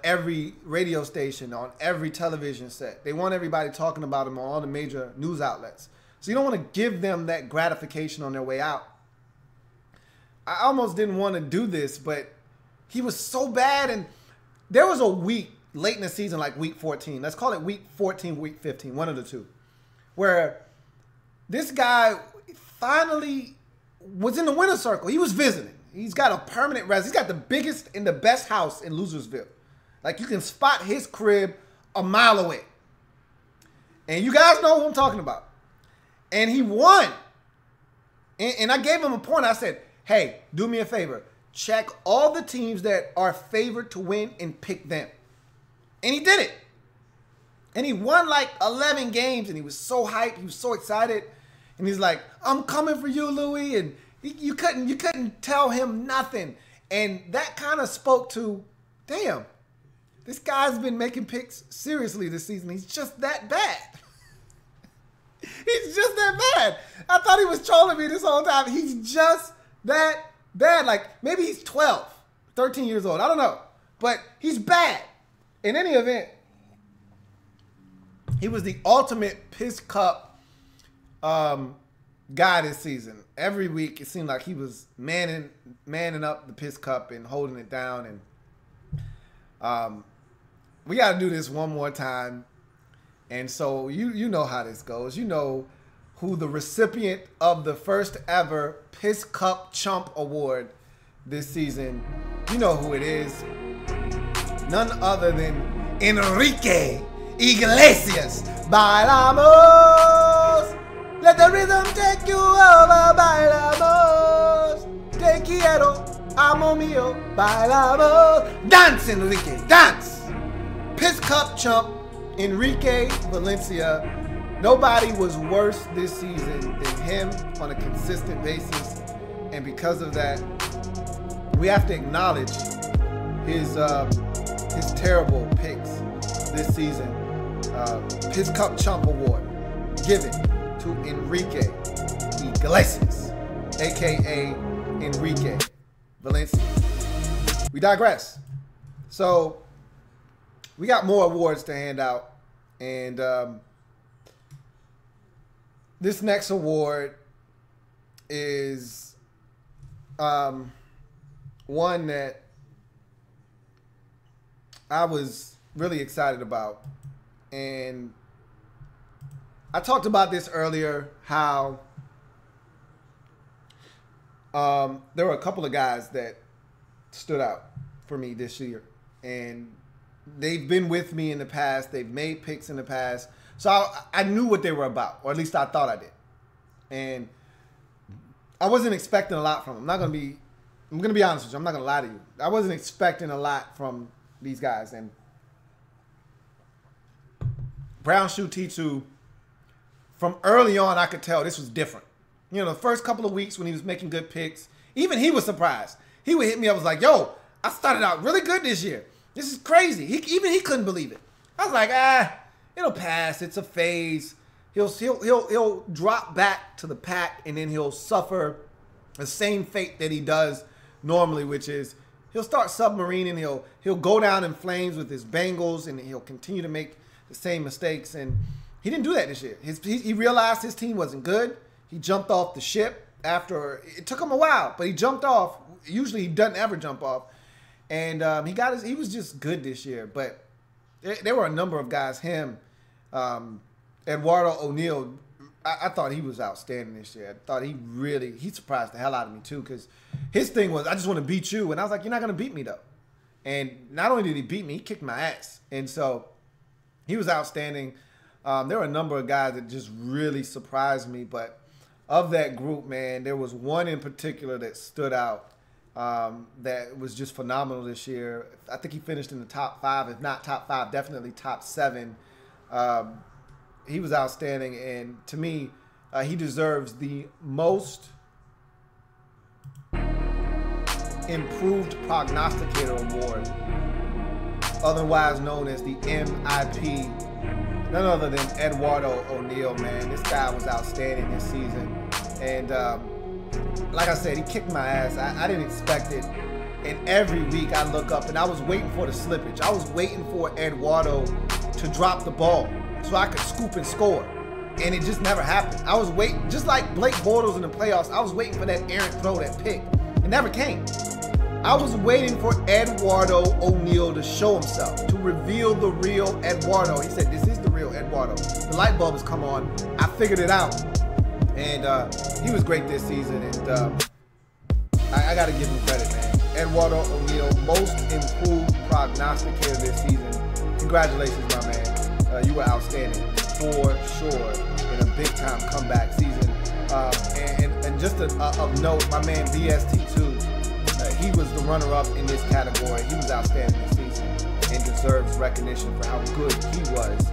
every radio station, on every television set. They want everybody talking about them on all the major news outlets. So you don't want to give them that gratification on their way out. I almost didn't want to do this, but he was so bad. And there was a week late in the season, like week 14. Let's call it week 14, week 15, one of the two, where this guy finally was in the winner's circle. He was visiting. He's got a permanent residence. He's got the biggest and the best house in Losersville. Like, you can spot his crib a mile away. And you guys know who I'm talking about. And he won. And I gave him a point. I said, hey, do me a favor. Check all the teams that are favored to win and pick them. And he did it. And he won like 11 games, and he was so hyped. He was so excited. And he's like, I'm coming for you, Louie. And you couldn't tell him nothing. And that kind of spoke to, damn, this guy's been making picks seriously this season. He's just that bad. He's just that bad. I thought he was trolling me this whole time. He's just that bad. Like, maybe he's 12, 13 years old. I don't know. But he's bad. In any event, he was the ultimate piss cup guy this season. Every week, it seemed like he was manning up the piss cup and holding it down. And we got to do this one more time. And so you know how this goes. You know who the recipient of the first ever Piss Cup Chump Award this season. You know who it is. None other than Enrique Iglesias. Bailamos. Let the rhythm take you over. Bailamos. Te quiero. Amo mío. Bailamos. Dance, Enrique. Dance. Piss Cup Chump Enrique Valencia. Nobody was worse this season than him on a consistent basis. And because of that, we have to acknowledge his terrible picks this season. Piss Cup Chump Award given to Enrique Iglesias, a.k.a. Enrique Valencia. We digress. So we got more awards to hand out. And this next award is one that I was really excited about. And I talked about this earlier, how there were a couple of guys that stood out for me this year. And they've been with me in the past. They've made picks in the past. So I knew what they were about, or at least I thought I did. And I wasn't expecting a lot from them. I'm not going to be I'm going to be honest with you. I'm not going to lie to you. I wasn't expecting a lot from these guys. And Brown Shoe T2, from early on, I could tell this was different. You know, the first couple of weeks when he was making good picks, even he was surprised. He would hit me up, was like, yo, I started out really good this year. This is crazy. Even he couldn't believe it. I was like, it'll pass. It's a phase. He'll drop back to the pack, and then he'll suffer the same fate that he does normally, which is he'll start submarining. He'll go down in flames with his Bengals, and he'll continue to make the same mistakes. And he didn't do that this year. He realized his team wasn't good. He jumped off the ship after it took him a while, but he jumped off. Usually he doesn't ever jump off, and he was just good this year. But there were a number of guys. Him, Eduardo O'Neal. I thought he was outstanding this year. I thought he surprised the hell out of me too, because his thing was, I just want to beat you. And I was like, you're not going to beat me though. And not only did he beat me, he kicked my ass. And so he was outstanding. There were a number of guys that just really surprised me. But of that group, man, there was one in particular that stood out that was just phenomenal this year. I think he finished in the top 5, if not top 5, definitely top 7. He was outstanding, and to me, he deserves the most improved prognosticator award, otherwise known as the MIP. None other than Eduardo O'Neal, man. This guy was outstanding this season, and like I said, he kicked my ass. I didn't expect it, and every week I look up, and I was waiting for the slippage. I was waiting for Eduardo to drop the ball so I could scoop and score. And it just never happened. I was waiting, just like Blake Bortles in the playoffs, I was waiting for that errant throw, that pick. It never came. I was waiting for Eduardo O'Neal to show himself, to reveal the real Eduardo. He said, this is the real Eduardo. The light bulb has come on. I figured it out. And he was great this season. And I got to give him credit, man. Eduardo O'Neal, most improved prognosticator this season. Congratulations, my man. You were outstanding for sure in a big-time comeback season. And just of note, my man BST2, he was the runner-up in this category. He was outstanding this season and deserves recognition for how good he was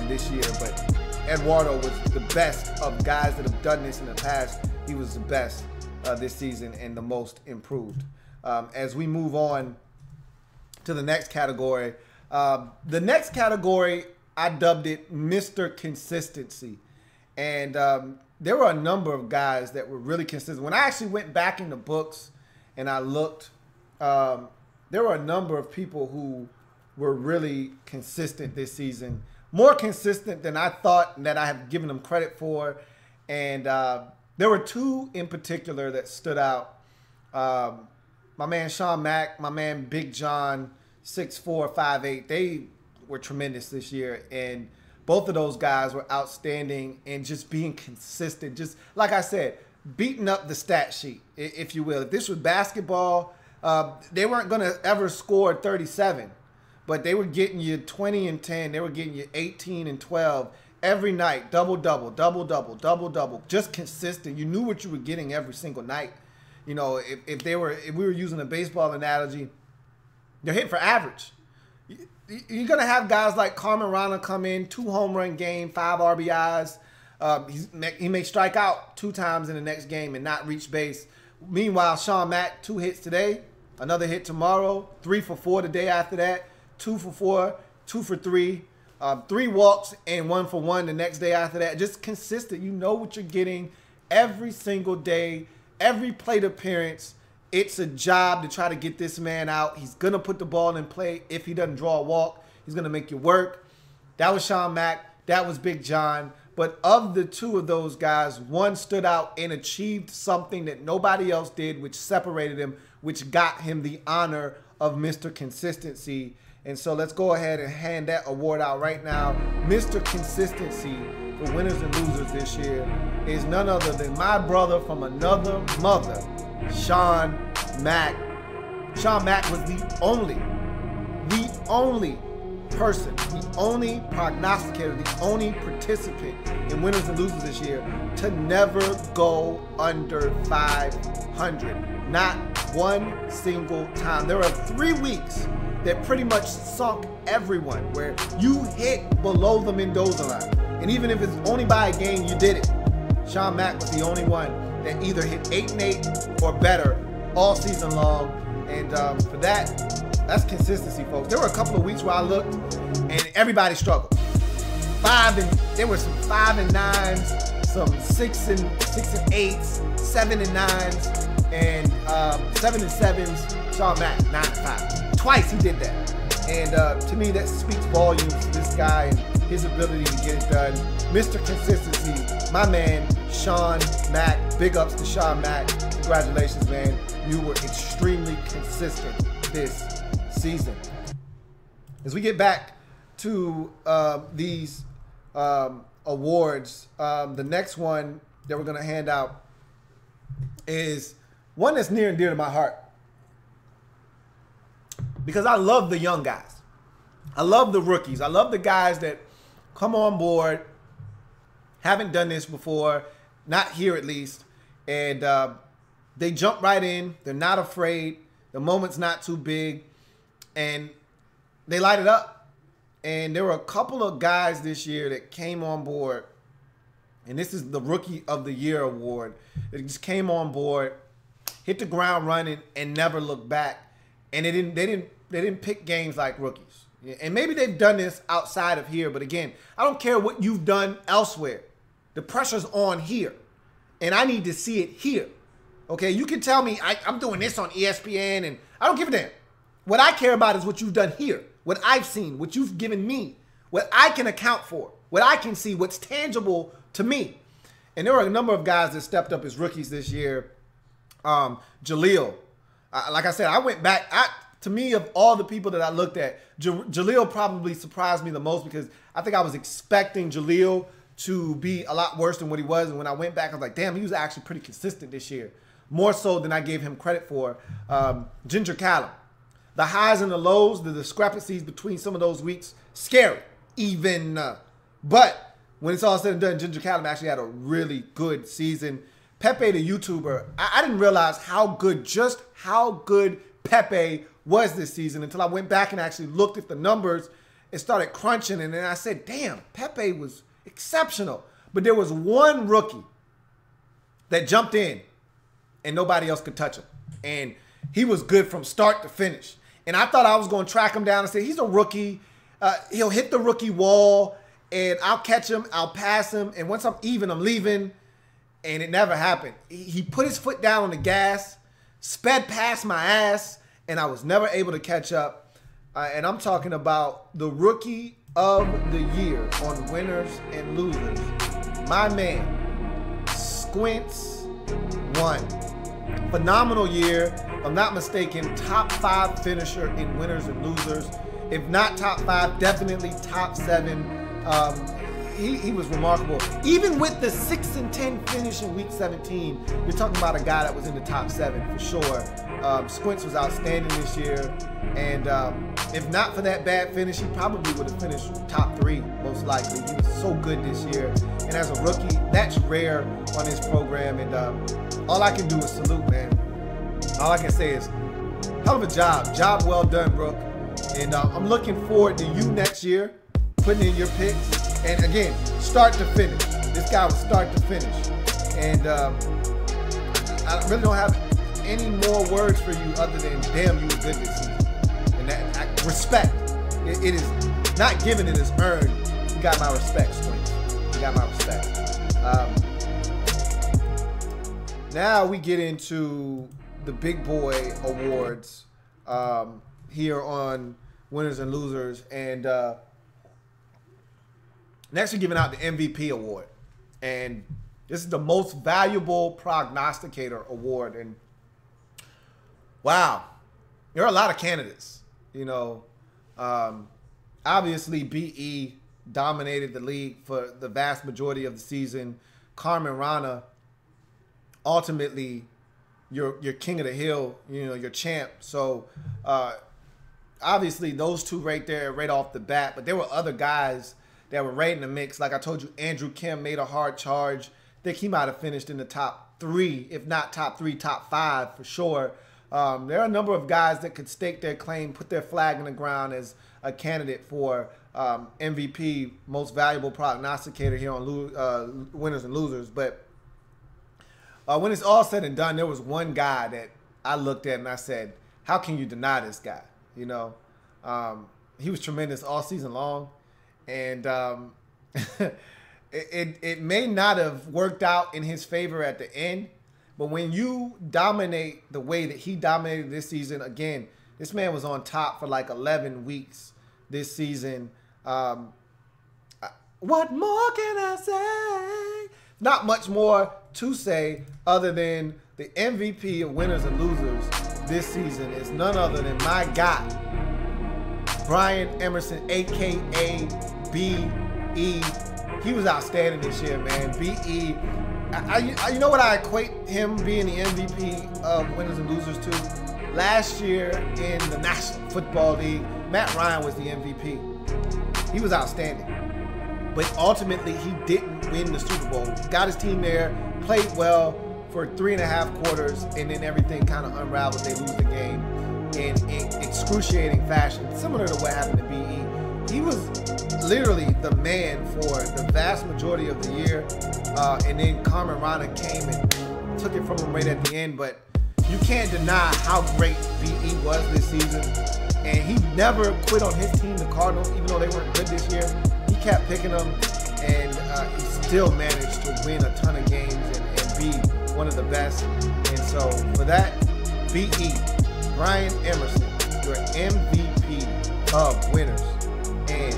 this year. But Eduardo was the best of guys that have done this in the past. He was the best this season and the most improved. As we move on to the next category, I dubbed it Mr. Consistency. And there were a number of guys that were really consistent. When I actually went back in the books and I looked, there were a number of people who were really consistent this season. More consistent than I thought that I have given them credit for. And there were 2 in particular that stood out. My man Sean Mack, my man Big John, 6'4", 5'8". They were tremendous this year, and both of those guys were outstanding and just being consistent. Just like I said, beating up the stat sheet, if you will. If this was basketball, they weren't going to ever score 37, but they were getting you 20 and 10. They were getting you 18 and 12 every night, double-double, double-double, double-double, just consistent. You knew what you were getting every single night. You know, if we were using a baseball analogy, they're hitting for average. You're going to have guys like Carmen Rana come in, 2 home run game, 5 RBIs. He may strike out 2 times in the next game and not reach base. Meanwhile, Sean Mack, 2 hits today, another hit tomorrow, 3 for 4 the day after that, 2 for 4, 2 for 3, 3 walks and 1 for 1 the next day after that. Just consistent. You know what you're getting every single day, every plate appearance. It's a job to try to get this man out. He's going to put the ball in play. If he doesn't draw a walk, he's going to make you work. That was Sean Mack. That was Big John. But of the 2 of those guys, one stood out and achieved something that nobody else did, which separated him, which got him the honor of Mr. Consistency. And so let's go ahead and hand that award out right now. Mr. Consistency for winners and losers this year is none other than my brother from another mother, Sean Mack. Sean Mack was the only person, the only prognosticator, the only participant in winners and losers this year to never go under 500. Not one single time. There are 3 weeks that pretty much sunk everyone, where you hit below the Mendoza line. And even if it's only by a game, you did it. Sean Mack was the only one that either hit 8-8 or better all season long. And for that, that's consistency, folks. There were a couple of weeks where I looked and everybody struggled. There were some 5 and 9s, some 6 and 8s, 7 and 9s, and 7 and 7s. Sean Mack 9 and 5. Twice he did that. And to me, that speaks volumes to this guy and his ability to get it done. Mr. Consistency, my man, Sean Mack. Big ups to Sean Mack. Congratulations, man. You were extremely consistent this season. As we get back to these awards, the next one that we're going to hand out is one that's near and dear to my heart, because I love the young guys. I love the rookies. I love the guys that come on board, haven't done this before, not here at least, and they jump right in. They're not afraid. The moment's not too big, and they light it up. And there were a couple of guys this year that came on board, and this is the Rookie of the Year award. They just came on board, hit the ground running, and never looked back. And they didn't pick games like rookies. And maybe they've done this outside of here, but again, I don't care what you've done elsewhere. The pressure's on here, and I need to see it here. Okay, you can tell me I'm doing this on ESPN, and I don't give a damn. What I care about is what you've done here, what I've seen, what you've given me, what I can account for, what I can see, what's tangible to me. And there were a number of guys that stepped up as rookies this year. Jaleel, like I said, I went back. To me, of all the people that I looked at, Jaleel probably surprised me the most, because I think I was expecting Jaleel to be a lot worse than what he was. And when I went back, I was like, damn, he was actually pretty consistent this year. More so than I gave him credit for. Ginger Callum. The highs and the lows, the discrepancies between some of those weeks, scary. Even. But when it's all said and done, Ginger Callum actually had a really good season. Pepe, the YouTuber, I didn't realize just how good Pepe was this season until I went back and actually looked at the numbers and started crunching. And then I said, damn, Pepe was exceptional. But there was one rookie that jumped in and nobody else could touch him. And he was good from start to finish. And I thought I was going to track him down and say, he's a rookie. He'll hit the rookie wall, and I'll catch him. I'll pass him. And once I'm even, I'm leaving. And it never happened. He put his foot down on the gas, sped past my ass, and I was never able to catch up. And I'm talking about the Rookie of the Year on Winners and Losers. My man, Squints won. Phenomenal year. If I'm not mistaken, top 5 finisher in Winners and Losers. If not top 5, definitely top 7. He was remarkable. Even with the 6-10 finish in week 17, you're talking about a guy that was in the top 7 for sure. Squints was outstanding this year. And if not for that bad finish, he probably would have finished top 3, most likely. He was so good this year. And as a rookie, that's rare on this program. And all I can do is salute, man. All I can say is, hell of a job. Job well done, Brooke. And I'm looking forward to you next year, putting in your picks. And again, start to finish. This guy was start to finish. And I really don't have any more words for you other than, damn, you were good this season. And that respect. It is not given, it is earned. You got my respect, Squints. You got my respect. Now we get into the big boy awards here on Winners and Losers. And next, we're giving out the MVP award. And this is the most valuable prognosticator award. And wow, there are a lot of candidates. You know, obviously BE dominated the league for the vast majority of the season. Carmen Rana, ultimately your king of the hill, you know, your champ. So obviously those two right there, right off the bat. But there were other guys that were right in the mix. Like I told you, Andrew Kim made a hard charge. I think he might have finished in the top 3, if not top 3, top 5 for sure. There are a number of guys that could stake their claim, put their flag in the ground as a candidate for MVP, most valuable prognosticator here on Winners and Losers. But when it's all said and done, there was one guy that I looked at and I said, how can you deny this guy? You know, he was tremendous all season long. And it may not have worked out in his favor at the end, but when you dominate the way that he dominated this season, again, this man was on top for like 11 weeks this season. What more can I say? Not much more to say other than the MVP of Winners and Losers this season is none other than my guy, Brian Emerson, a.k.a. B.E. He was outstanding this year, man. B.E. You know what I equate him being the MVP of Winners and Losers to? Last year in the National Football League, Matt Ryan was the MVP. He was outstanding. But ultimately, he didn't win the Super Bowl. Got his team there, played well for 3.5 quarters, and then everything kind of unraveled. They lose the game in excruciating fashion, similar to what happened to B.E. He was literally the man for the vast majority of the year, and then Carmen Rana came and took it from him right at the end. But you can't deny how great B.E. was this season, and he never quit on his team, the Cardinals, even though they weren't good this year. He kept picking them, and he still managed to win a ton of games and be one of the best. And so for that, B.E., Brian Emerson, your MVP of Winners and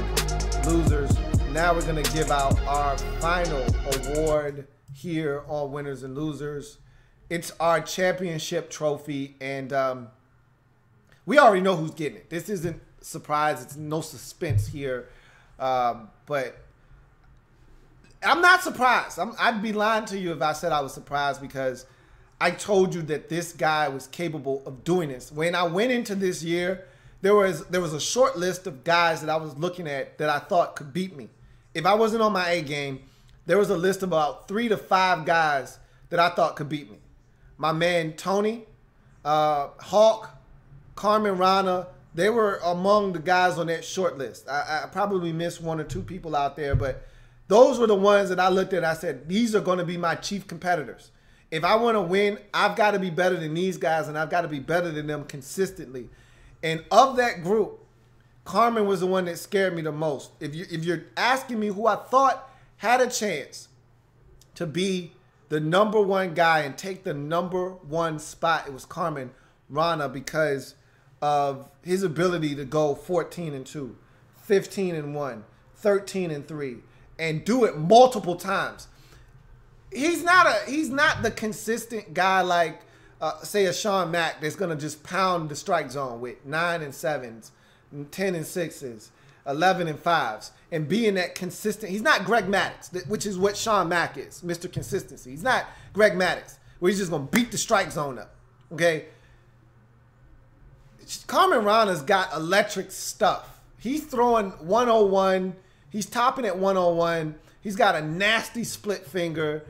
Losers. Now we're going to give out our final award here on Winners and Losers. It's our championship trophy, and we already know who's getting it. This isn't a surprise. It's no suspense here. But I'm not surprised. I'd be lying to you if I said I was surprised, because I told you that this guy was capable of doing this. When I went into this year, there was a short list of guys that I was looking at that I thought could beat me. If I wasn't on my A game, there was a list of about 3 to 5 guys that I thought could beat me. My man Tony, Hawk, Carmen Rana, they were among the guys on that short list. I probably missed 1 or 2 people out there, but those were the ones that I looked at and I said, these are going to be my chief competitors. If I want to win, I've got to be better than these guys, and I've got to be better than them consistently. And of that group, Carmen was the one that scared me the most. If you're asking me who I thought had a chance to be the #1 guy and take the #1 spot, it was Carmen Rana, because of his ability to go 14-2, 15-1, 13-3, and do it multiple times. He's not the consistent guy like say a Sean Mack that's gonna just pound the strike zone with 9 and 7s, 10 and 6s, 11 and 5s, and being that consistent. He's not Greg Maddux, which is what Sean Mack is, Mr. Consistency. He's not Greg Maddux, where he's just gonna beat the strike zone up. Okay. Carmen Rana's got electric stuff. He's throwing 101. He's topping at 101. He's got a nasty split finger.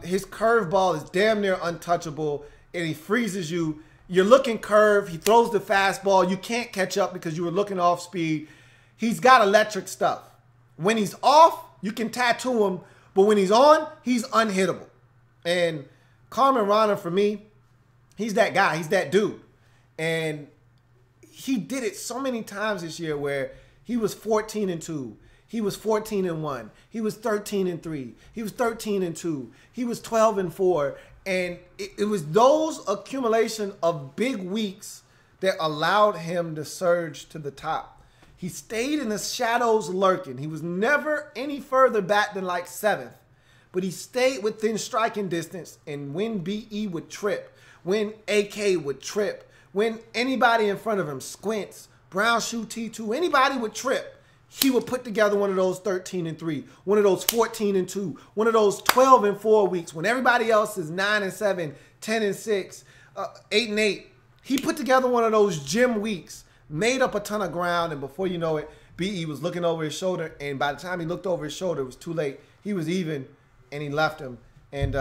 His curveball is damn near untouchable, and he freezes you. You're looking curve. He throws the fastball. You can't catch up because you were looking off speed. He's got electric stuff. When he's off, you can tattoo him, but when he's on, he's unhittable. And Carmen Rana, for me, he's that guy. He's that dude. And he did it so many times this year where he was 14-2. He was 14-1. He was 13-3. He was 13-2. He was 12-4. And it was those accumulation of big weeks that allowed him to surge to the top. He stayed in the shadows lurking. He was never any further back than like 7th. But he stayed within striking distance. And when B.E. would trip, when A.K. would trip, when anybody in front of him, Squints, Brown Shoe T2, anybody would trip, he would put together one of those 13-3, one of those 14-2, one of those 12-4 weeks when everybody else is 9-7, 10-6, 8-8. He put together one of those gym weeks, made up a ton of ground, and before you know it, B.E. was looking over his shoulder, and by the time he looked over his shoulder, it was too late. He was even, and he left him. And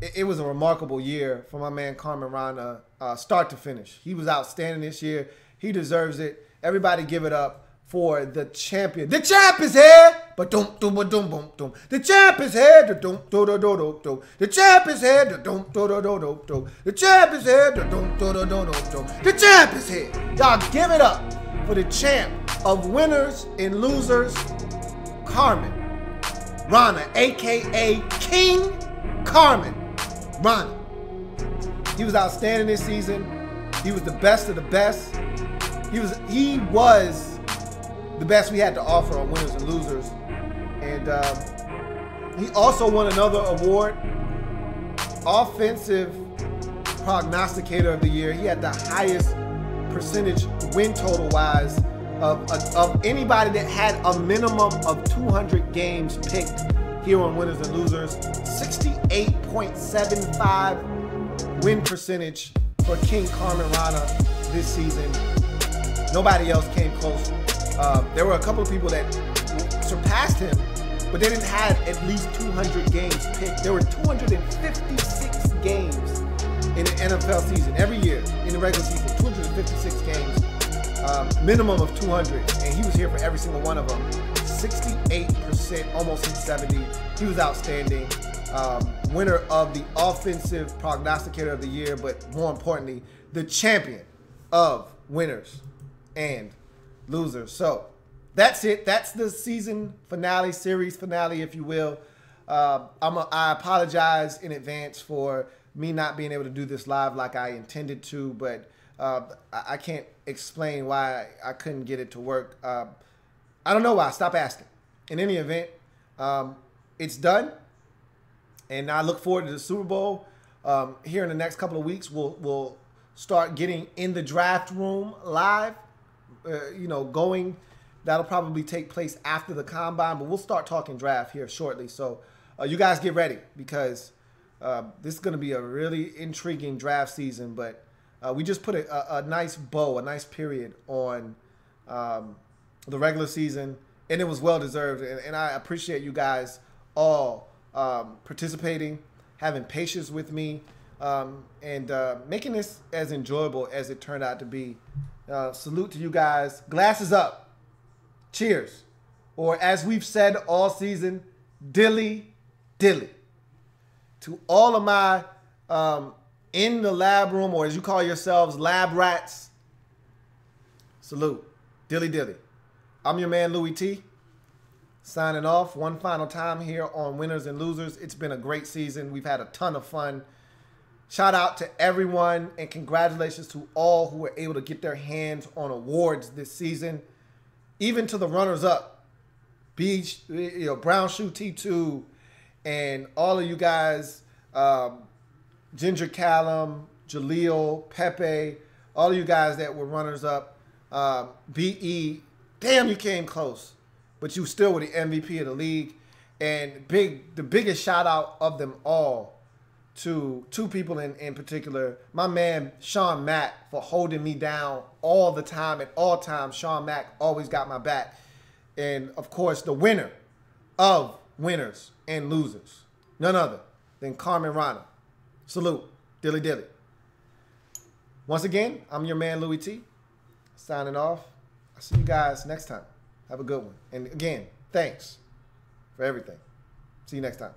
it was a remarkable year for my man Carmen Rana, start to finish. He was outstanding this year. He deserves it. Everybody give it up for the champion. The champ is here. But don't do but dum bum dum. The champ is here. The don't do do do do do. The champ is here. The don't do do do do do. The champ is here. The don't do do do do do. The champ is here. Y'all give it up for the champ of winners and losers, Carmen Rana, aka King Carmen Rana. He was outstanding this season. He was the best of the best. He was the best we had to offer on winners and losers. And he also won another award, Offensive Prognosticator of the Year. He had the highest percentage win total wise of anybody that had a minimum of 200 games picked here on Winners and Losers. 68.75 win percentage for King Carmen Rana this season. Nobody else came close. There were a couple of people that surpassed him, but they didn't have at least 200 games picked. There were 256 games in the NFL season every year in the regular season. 256 games, minimum of 200, and he was here for every single one of them. 68%, almost hit 70. He was outstanding. Winner of the Offensive Prognosticator of the Year, but more importantly, the champion of winners and losers. So that's it. That's the season finale, series finale, if you will. I apologize in advance for me not being able to do this live like I intended to, but I can't explain why I couldn't get it to work. I don't know why. Stop asking. In any event, it's done, and I look forward to the Super Bowl. Here in the next couple of weeks, we'll start getting in the draft room live. Going. That'll probably take place after the combine, but we'll start talking draft here shortly. So you guys get ready, because this is going to be a really intriguing draft season. But we just put a nice bow, a nice period on the regular season, and it was well deserved. And I appreciate you guys all participating, having patience with me, and making this as enjoyable as it turned out to be. Salute to you guys. Glasses up. Cheers. Or as we've said all season, dilly dilly. To all of my in the lab room, or as you call yourselves, lab rats, salute. Dilly dilly. I'm your man, Louie T. Signing off one final time here on Winners and Losers. It's been a great season. We've had a ton of fun. Shout out to everyone, and congratulations to all who were able to get their hands on awards this season. Even to the runners-up, Brown Shoe T2, and all of you guys, Ginger Callum, Jaleel, Pepe, all of you guys that were runners-up, BE, damn, you came close, but you still were the MVP of the league. And the biggest shout-out of them all to two people in particular, my man Sean Mack, for holding me down all the time. At all times, Sean Mack always got my back. And, of course, the winner of Winners and Losers, none other than Carmen Rana. Salute. Dilly dilly. Once again, I'm your man, Louie T. Signing off. I'll see you guys next time. Have a good one. And, again, thanks for everything. See you next time.